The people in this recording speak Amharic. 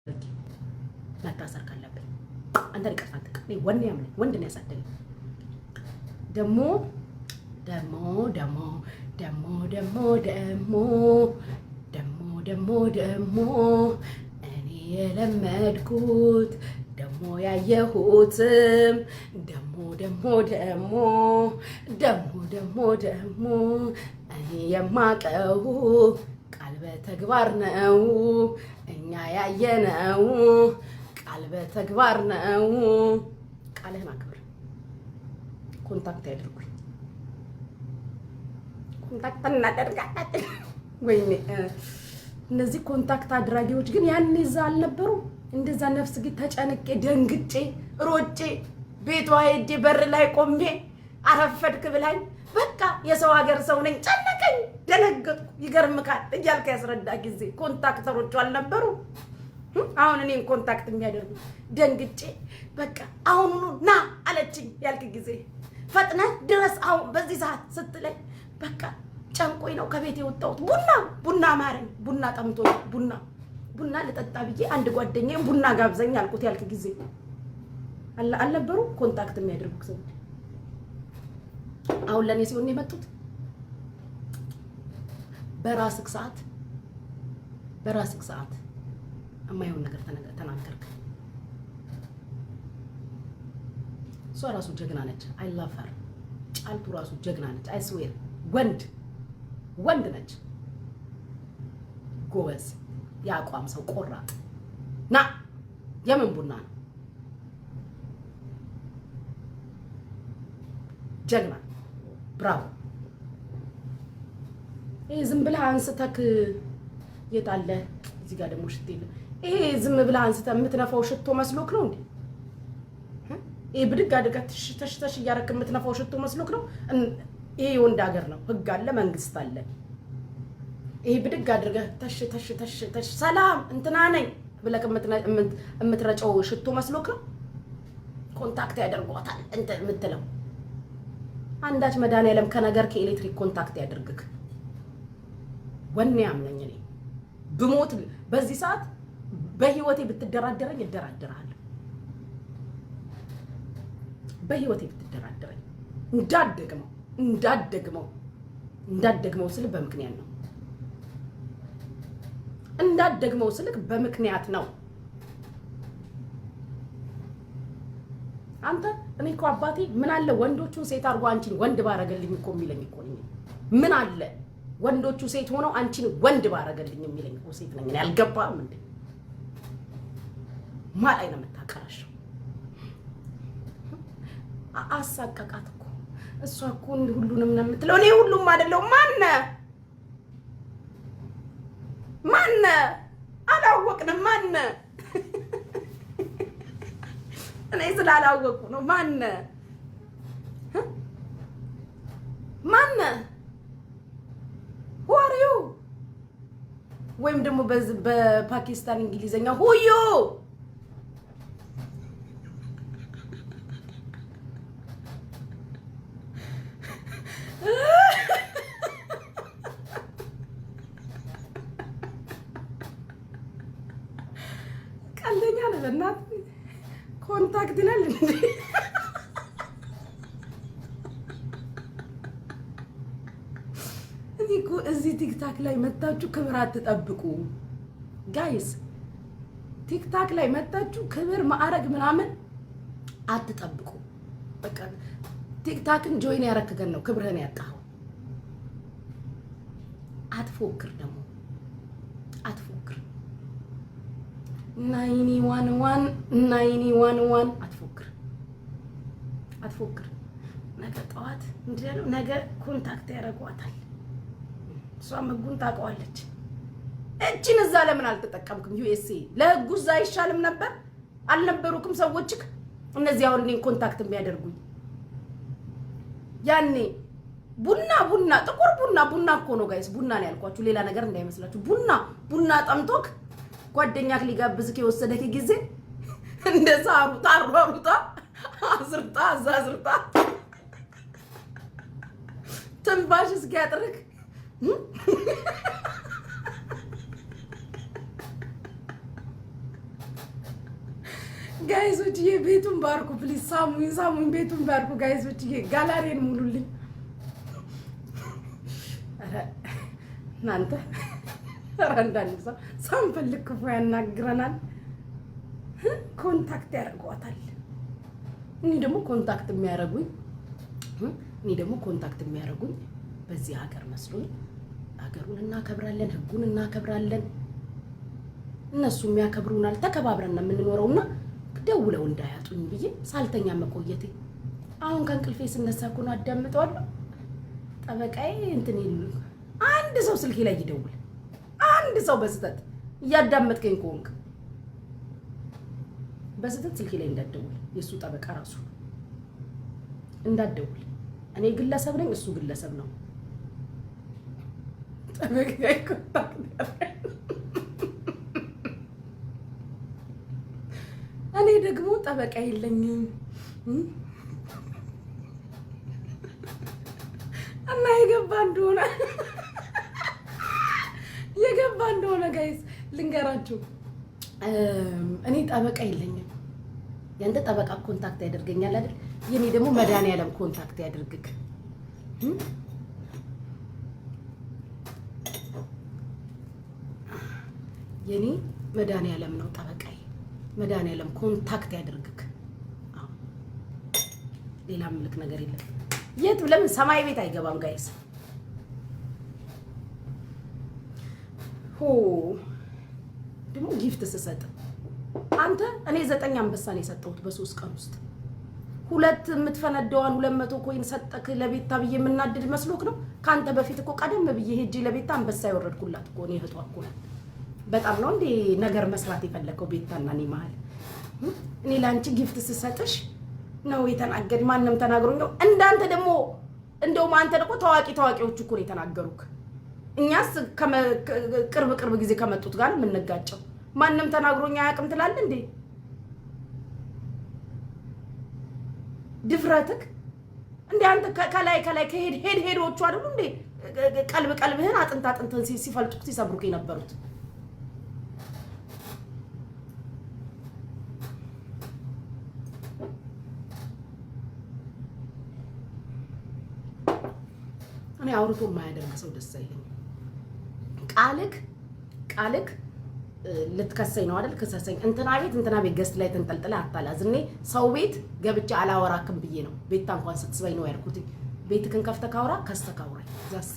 መታሰር ካለብኝ አንተ ልቀፋ ተቀኔ ወንድ ያምን ወንድ ነው ያሳደገኝ። ደሞ ደሞ ደሞ ደሞ ደሞ ደሞ ደሞ ደሞ ደሞ እኔ የለመድኩት ደሞ ያየሁትም ደሞ ደሞ ደሞ ደሞ ደሞ ደሞ እኔ የማቀው ቃል በተግባር ነው እኛ ያየነው ቃል በተግባር ነው። ቃልህን አክብር። ኮንታክት ያድርጉኝ። ኮንታክት እናደርጋለን። ወይኔ እነዚህ ኮንታክት አድራጊዎች ግን ያኔ እዛ አልነበሩ? እንደዛ ነፍስ ግን ተጨንቄ ደንግጬ ሮጬ ቤቷ ሄጄ በር ላይ ቆሜ አረፈድክ ብላኝ በቃ የሰው ሀገር ሰው ነኝ ጨነቀኝ፣ ደነገጥኩ። ይገርምካል እያልክ ያስረዳ ጊዜ ኮንታክተሮቹ አልነበሩ? አሁን እኔን ኮንታክት የሚያደርጉ ደንግጬ በቃ አሁኑኑ ና አለችኝ ያልክ ጊዜ ፈጥነህ ድረስ አሁን በዚህ ሰዓት ስትለኝ በቃ ጨንቆኝ ነው ከቤት የወጣሁት። ቡና ማረኝ፣ ቡና ጠምቶኝ ቡና ልጠጣ ብዬ አንድ ጓደኛዬ ቡና ጋብዘኝ አልኩት ያልክ ጊዜ አልነበሩ ኮንታክት የሚያደርጉ ሰዎች? አሁን ለኔ ሲሆን የመጡት በራስክ ሰዓት የማይሆን ነገር ተናገርክ። እሷ ራሱ ጀግና ነች። አይ ላቭ ሀር። ጫልቱ ራሱ ጀግና ነች። አይ ስዌር ወንድ ነች። ጎበዝ፣ የአቋም ሰው፣ ቆራጥ ና የምን ቡና ነው? ጀግና ብራቮ። ይሄ ዝም ብለህ አንስተክ የታለ? እዚህ ጋር ደግሞ ሽቶ የለም። ይሄ ዝም ብለህ አንስተህ የምትነፋው ሽቶ መስሎክ ነው እንዴ? ይሄ ብድግ አድርገህ ተሽተሽ እያደረክ የምትነፋው ሽቶ መስሎክ ነው? ይሄ የወንድ ሀገር ነው፣ ህግ አለ፣ መንግስት አለ። ይሄ ብድግ አድርገህ ተሽ ሰላም እንትና ነኝ ብለህ የምትረጨው ሽቶ መስሎክ ነው? ኮንታክት ያደርጓታል እንትን የምትለው አንዳች መድኃኒዓለም ከነገር ከኤሌክትሪክ ኮንታክት ያደርግክ። ወኔ ያምነኝ እኔ ብሞት በዚህ ሰዓት በህይወቴ ብትደራደረኝ እደራደራለሁ። በህይወቴ ብትደራደረኝ እንዳደግመው ስልክ በምክንያት ነው። እንዳደግመው ስልክ በምክንያት ነው። አንተ እኔ እኮ አባቴ ምን አለ ወንዶቹን ሴት አድርጎ አንቺን ወንድ ባረገልኝ እኮ የሚለኝ እኮ ነኝ። ምን አለ ወንዶቹ ሴት ሆነው አንቺን ወንድ ባረገልኝ የሚለኝ እኮ ሴት ነኝ። ያልገባም እንዴ? ማላይ ነው የምታቀራሽው። አሳቀቃት እኮ እሷ እኮ ሁሉንም ነው የምትለው። እኔ ሁሉም አይደለው። ማነ አላወቅንም። እኔ ስላላወቁ ነው። ማነ ወሪው ወይም ደግሞ በፓኪስታን እንግሊዘኛ ሁዩ ቀልደኛ ነው። በእናት ኮንታክት ይላል እንዴ? እኮ እዚህ ቲክታክ ላይ መጣችሁ ክብር አትጠብቁ ጋይስ። ቲክታክ ላይ መጣችሁ ክብር ማዕረግ ምናምን አትጠብቁ። በቃ ቲክታክን ጆይን ያረከገን ነው ክብርህን ያጣኸው። አትፎክር ደግሞ አትፎክር። 911 አትፎክር። ነገ ጠዋት እንዲያለው ነገ ኮንታክት ያደርጓታል። እሷ መጉን ታውቀዋለች። እቺን እዛ ለምን አልተጠቀምክም? ዩኤስኤ ለህጉ እዛ አይሻልም ነበር? አልነበሩክም ሰዎችክ እነዚህ አሁን እኔን ኮንታክት የሚያደርጉኝ? ያኔ ቡና ጥቁር ቡና እኮ ነው ጋይስ። ቡና ነው ያልኳችሁ፣ ሌላ ነገር እንዳይመስላችሁ። ቡና ጠምቶክ ጓደኛክ ሊጋብዝክ የወሰደክ ጊዜ እንደዛ አሩጣ አዝርጣ ትንባሽ እስኪያጥርክ ጋይሶች ቤቱን ባርኩ ፕሊዝ። ሳሙኝ ቤቱን ባርኩ ጋይሶች። ጋላሪን ሙሉልኝ። እናንተ አንዳንድ ሰው ሳንፈልግ ክፉ ያናግረናል። ኮንታክት ያደርጓታል። እኔ ደግሞ ኮንታክት የሚያደርጉኝ በዚህ ሀገር መስሎኝ ሀገሩን እናከብራለን፣ ህጉን እናከብራለን። እነሱ የሚያከብሩናል። ተከባብረን ነው የምንኖረውና ደውለው እንዳያጡኝ ብዬ ሳልተኛ መቆየቴ። አሁን ከእንቅልፌ ስነሳ እኮ ነው አዳምጠዋለሁ። ጠበቃዬ እንትን ይሉ አንድ ሰው ስልኬ ላይ ይደውል። አንድ ሰው በስተት እያዳመጥከኝ ከሆንክ በስተት ስልኬ ላይ እንዳትደውል። የእሱ ጠበቃ ራሱ እንዳትደውል። እኔ ግለሰብ ነኝ፣ እሱ ግለሰብ ነው። ጠበቃዬ እኔ ደግሞ ጠበቃ የለኝም እና የገባ እንደሆነ ጋይስ ልንገራችሁ። እኔ ጠበቃ የለኝም። ያንተ ጠበቃ ኮንታክት ያደርገኛል አይደል? የኔ ደግሞ መድኃኒዓለም ኮንታክት ያደርግክ። የኔ መድኃኒዓለም ነው ጠበቃዬ። መድኃኒዓለም ኮንታክት ያደርግክ። ሌላ ምልክ ነገር የለም። የት ለምን ሰማይ ቤት አይገባም ጋይስ? ደግሞ ጊፍት ስሰጥ አንተ እኔ 9 አንበሳ ነው የሰጠሁት በ3 ቀን ውስጥ። 2 የምትፈነደዋን 200 ኮይን ሰጠክ ለቤታ ብዬ የምናድድ መስሎክ ነው? ካንተ በፊት እኮ ቀደም ብዬ ሄጄ ለቤታ አንበሳ ያወረድኩላት እኮ ነው። እህቷ እኮ ናት። በጣም ነው እንዴ ነገር መስራት የፈለከው ቤታና እኔ መሀል? እኔ ላንቺ ጊፍት ስሰጥሽ ነው የተናገድ። ማንም ተናግሮኝ ነው እንዳንተ ደግሞ እንደውም አንተ ደግሞ ታዋቂዎች እኮ ነው የተናገሩክ። እኛስ ቅርብ ጊዜ ከመጡት ጋር የምንጋጨው። ማንም ተናግሮኝ አያውቅም ትላለህ እንዴ? ድፍረትክ እንዴ አንተ ከላይ ሄዶቹ አይደሉ እንዴ ቀልብህን አጥንትን ሲፈልጡክ ሲሰብሩክ የነበሩት? እኔ አውርቶ የማያደርግ ሰው ደስ አይለኝም። ቃልክ ልትከሰኝ ነው አይደል? ክሰሰኝ። እንትና ቤት ገስት ላይ ተንጠልጥላ አታላዝ። እኔ ሰው ቤት ገብቼ አላወራክም ብዬ ነው። ቤታ እንኳን ስትስበኝ ነው ያልኩት። ቤትክን ከፍተህ ካውራ ከስተህ ካውራ ዛስ